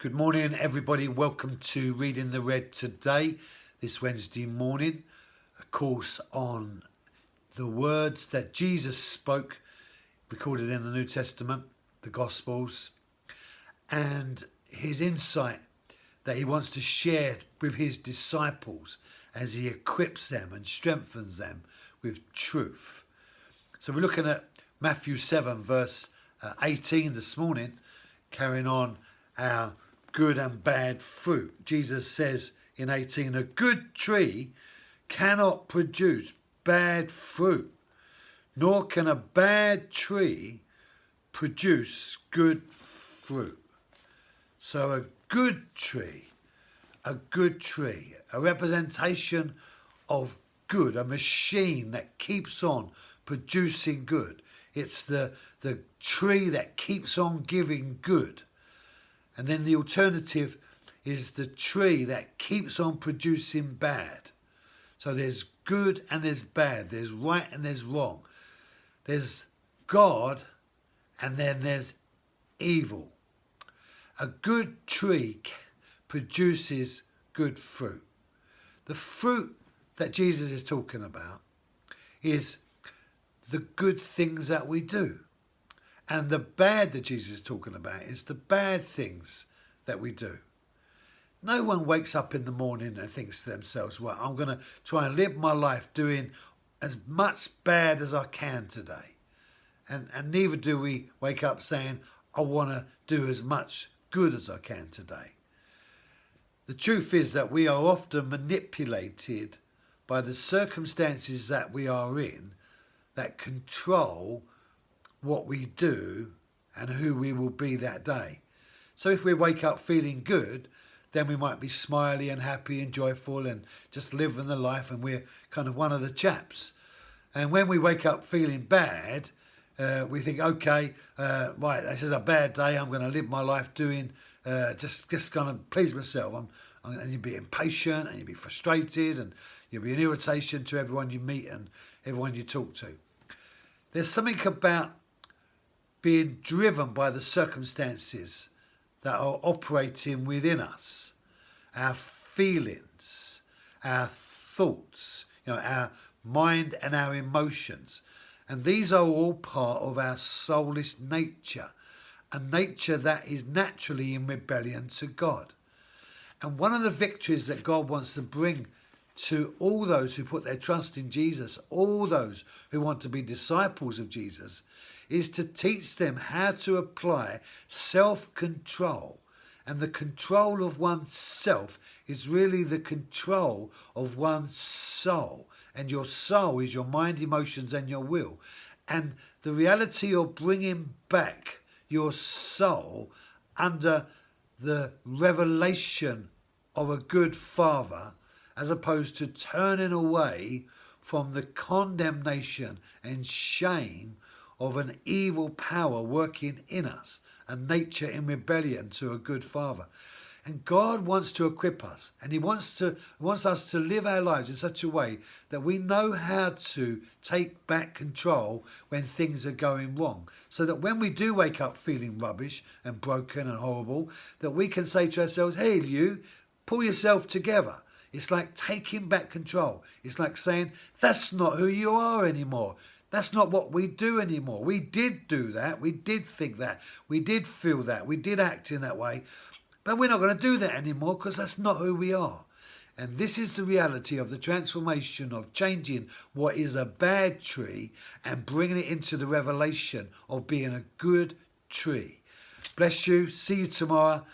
Good morning, everybody. Welcome to Reading the Red today, this Wednesday morning. A course on the words that Jesus spoke, recorded in the New Testament, the Gospels, and his insight that he wants to share with his disciples as he equips them and strengthens them with truth. So we're looking at Matthew 7, verse 18 this morning, carrying on our good and bad fruit. Jesus says in 18, a good tree cannot produce bad fruit, nor can a bad tree produce good fruit. So a good tree, a representation of good, a machine that keeps on producing good. It's the tree that keeps on giving good. And then the alternative is the tree that keeps on producing bad. So there's good and there's bad. There's right and there's wrong. There's God and then there's evil. A good tree produces good fruit. The fruit that Jesus is talking about is the good things that we do. And the bad that Jesus is talking about is the bad things that we do. No one wakes up in the morning and thinks to themselves, well, I'm going to try and live my life doing as much bad as I can today. And neither do we wake up saying, I want to do as much good as I can today. The truth is that we are often manipulated by the circumstances that we are in that control what we do and who we will be that day. So if we wake up feeling good, then we might be smiley and happy and joyful and just living the life, and we're kind of one of the chaps. And when we wake up feeling bad, we think, okay, right, this is a bad day. I'm going to live my life doing, just going to please myself. And you'll be impatient and you'll be frustrated and you'll be an irritation to everyone you meet and everyone you talk to. There's something about being driven by the circumstances that are operating within us, our feelings, our thoughts, our mind and our emotions. And these are all part of our soulless nature, a nature that is naturally in rebellion to God. And one of the victories that God wants to bring to all those who put their trust in Jesus, all those who want to be disciples of Jesus, is to teach them how to apply self-control. And the control of oneself is really the control of one's soul. And your soul is your mind, emotions and your will. And the reality of bringing back your soul under the revelation of a good Father, as opposed to turning away from the condemnation and shame of an evil power working in us, a nature in rebellion to a good Father. And God wants to equip us, and he wants us to live our lives in such a way that we know how to take back control when things are going wrong, so that when we do wake up feeling rubbish and broken and horrible, that we can say to ourselves, hey, you, pull yourself together. It's like taking back control. It's like saying, that's not who you are anymore. That's not what we do anymore. We did do that. We did think that. We did feel that. We did act in that way. But we're not going to do that anymore because that's not who we are. And this is the reality of the transformation of changing what is a bad tree and bringing it into the revelation of being a good tree. Bless you. See you tomorrow.